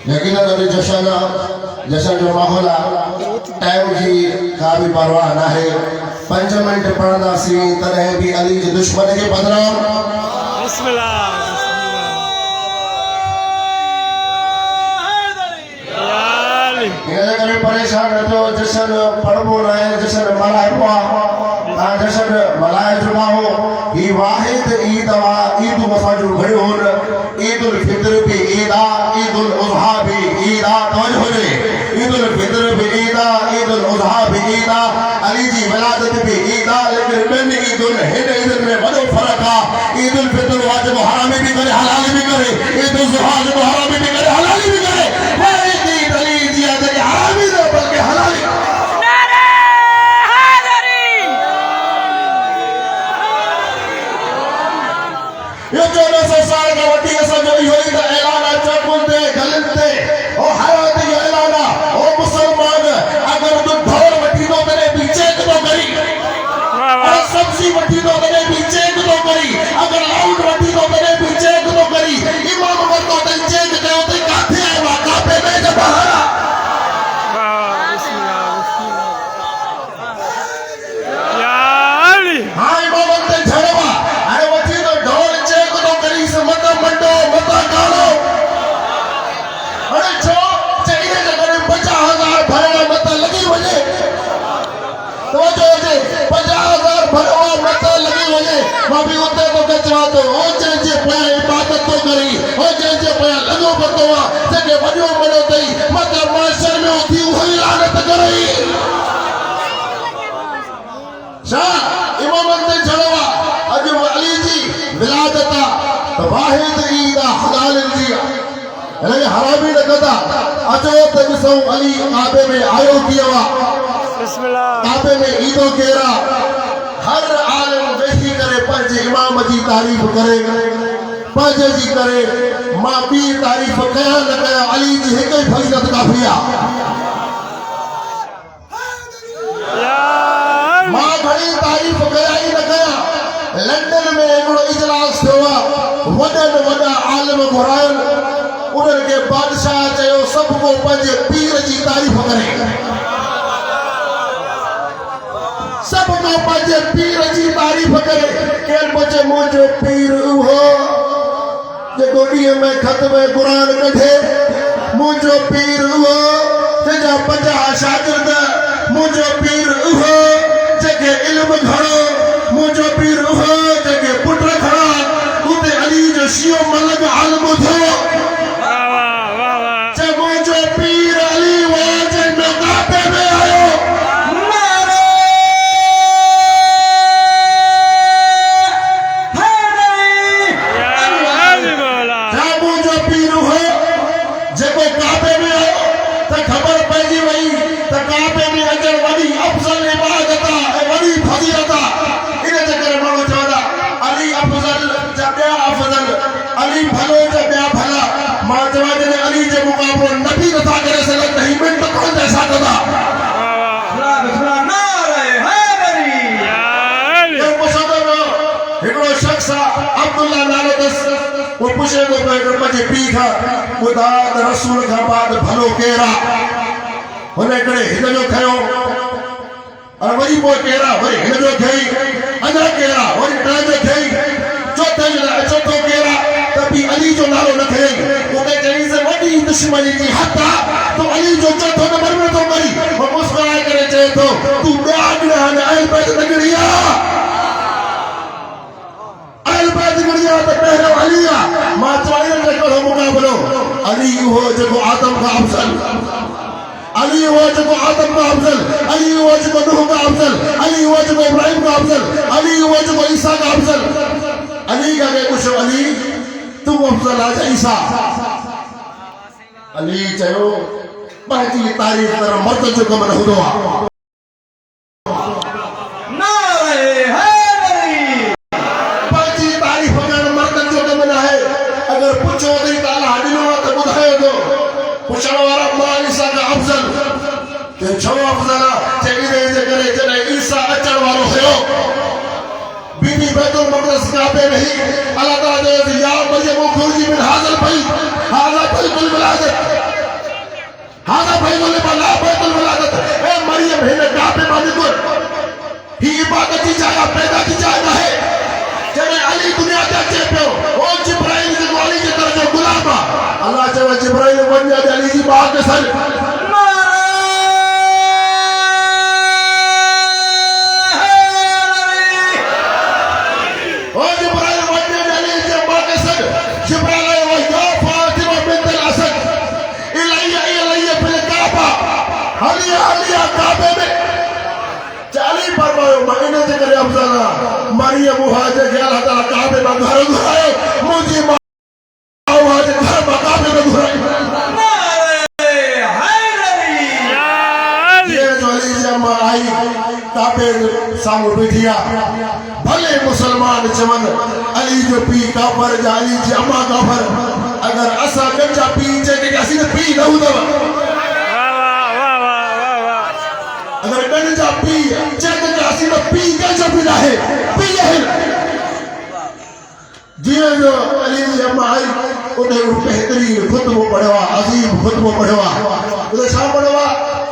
लेकिन अगर जशन जो माहौल टाइम की का भी परवाह ना है 5 मिनट पढ़ंदासीं तॾहिं बि अली जे दुश्मन के बदनाम करे परेशान न थियो जशन पढ़बो न आहे जशन मल्हाइबो आहे जशन मल्हाइजो हो ही वाहिद ईद ईद असांजो घड़ियो हुन ईद उल फितर भी ईद आहे ईद उल अज़हा भी ईद आहे तवजो हुजे ईद उल फितर भी ईद आहे ईद उल अज़हा भी ईद आहे अली जी विलादत भी ईद आहे लेकिन ॿिनि ईदुनि हिन ईदुनि में वॾो फ़र्क़ु आहे ईद उल फितर वाजिब हरामी भी करे हलाली भी करे ईद उल अज़हा जो हरामी भी करे हलाली भी करे ईद अली जी आहे हरामी न बल्कि हलाली ये 1400 साल का वटी असांजो इहो ई त ऐलान आहे चौकुनि ते गलियुनि ते ओ हयात जो ऐलान आहे ओ मुसलमान अगर तूं ढोल वठी थो तॾहिं बि चेक थो करी अगर सब्जी वठी थो तॾहिं बि चेक थो करी अगर लाउड वठी थो तॾहिं बि चेक थो करी इमाम वरितो अथई चेक कयो अथई किथे आयो आहे काबे में जे ॿाहिरि आहे मां भी उते तो कचरा तो ओ जे पे इबादत तो करी ओ जे पे लगो पतो आ जे वडियो बड़ो तई मत माशर में उठी हुई लानत करई शाह इमाम ते छड़वा अज अली जी विलादत तो वाहिद ईद हलाल जी अरे हरामी न कदा अचो त ॾिसो अली काबे में आयो किया बिस्मिल्लाह काबे में ईदो केरा हर आलिम वेही करे पंहिंजे इमाम जी तारीफ़ करे पंहिंजे जी करे मां ॿी तारीफ़ कया न कया अली जी हिकु ई फज़ीलत काफ़ी आहे मां घणी तारीफ़ कया ई न कया लंडन में हिकिड़ो इजलास थियो आहे वॾनि वॾा आलिम घुराइनि उन्हनि खे बादशाह चयो सभु को पंहिंजे पीर जी तारीफ़ करे सब को पंहिंजे पीर जी तारीफ़ करे केर मुझे मुंहिंजो पीर उहो जेको ॾींहं में ख़त्म क़ुरान कढे मुंहिंजो पीर उहो जंहिंजा 50 शागिर्द मुंहिंजो पीर उहो जेके इल्मु घणो मुंहिंजो पीर उहो जेके पुट खड़ा उते अली जो शियो मलक आलम थियो जे मुंहिंजो पीर अली वाजे नकाबे में आयो वो पूछे तो मुझे पीखा खुदा रसूल का बाद भलो केरा होने करे हिन जो खयो और वही वो केरा वही हिन जो खई अञा केरा वही टे जो खई चौथो केरा तभी अली जो नालो न खई उते चई से वडी दुश्मनी जी हत्या तो अली जो चौथो नंबर में तो मरी वो मुस्कुराए करे चए तो तू ॿिया ॾिण अल बैत लगड़िया मां चवाईंदुमि हिकिड़ो मुक़ाबिलो अली उहो जेको आदम खां अफ़ज़ल अली उहो जेको आदम खां अफ़ज़ल अली उहो जेको नूह खां अफ़ज़ल अली उहो जेको इब्राहिम खां अफ़ज़ल अली उहो जेको ईसा खां अफ़ज़ल अली खां पुछो अली तूं अफ़ज़ल आहे ईसा अली चयो पंहिंजी तारीफ़ करण मर्द जो कमु न हूंदो आहे बीबी बैतुल मक़दस काबे में ही अल्लाह ताला ने या मरियम खुर्जी मिन हाज़िल बैत हाज़ा बैतुल विलादत मां के सर मरियम मुहाजिर के अल्लाह ताला काबे में घर घुराए मुझे मुहाजिर घर में काबे में घुराए ये जो अली जमा आई काबे सामने बैठिया भले मुसलमान चमन अली जो पी काफर जाली जमा काफर अगर असा गंजा पी जे के असी पी न हुदव अगर गंजा पी जे के असी पी गंजा पी है पी है जिए जो अली जमा आई उन्हें बेहतरीन खुतबो पढ़वा अजीम खुतबो पढ़वा उन्हें छा पढ़वा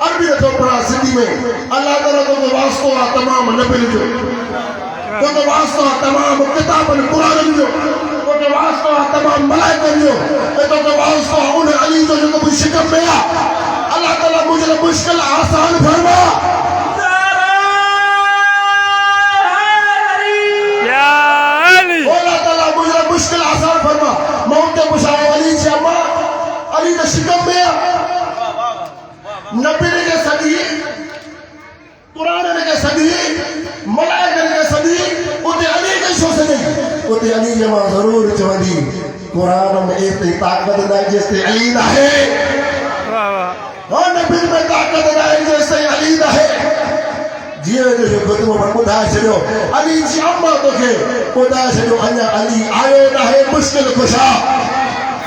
अरबी तो पढ़ा सिंधी में अल्लाह ताला को वास्तो तमाम नबी जो को वास्तो तमाम किताबन कुरान जो को वास्तो तमाम मलाइकन जो तो वास्तो उन अली जो जो शिकम में अल्लाह ताला मुझे मुश्किल आसान फरमा मुश्किल आसान फरमा मौत मुशाह अली जमा अली ने शिकम में नबी ने के सदी कुरान ने के सदी मलाइका ने के सदी उते अली के शो से नहीं उते अली जमा जरूर चवंदी कुरान में इतनी ताकत ना जैसे अली ना है वाह वाह और नबी में ताकत ना जैसे अली ना है जिए जो खुतबो पर बुधा छो अली जी अम्मा तो के बुधा छो अन्या अली आयो ना है मुश्किल कुशा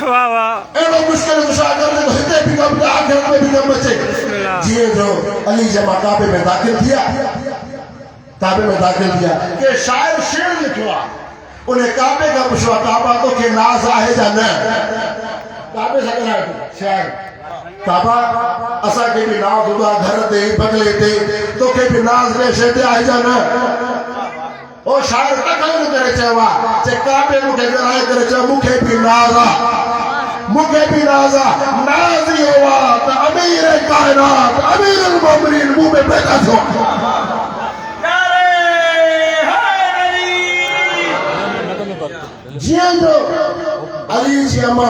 वाह वाह एड़ो मुश्किल कुशा करने तो हिते भी कम आखिरत में भी कम बचे जिए जो अली जमा काबे में दाखिल किया कि शायर शेर लिखवा उन्हें काबे का पुछवा काबा तो के नाज आहे जा न काबे से करा शायर काबा असा के भी नाज हुआ घर दे बगले दे तो के भी नाज रे शेते आहे जा न ओ शायर तकल करे चवा जे काबे मुके कराए करे च मुके भी नाजा नाजी हुआ त अमीर कायनात अमीरुल मोमिनीन मुंह में बैठा छो जियो अली जी अम्मा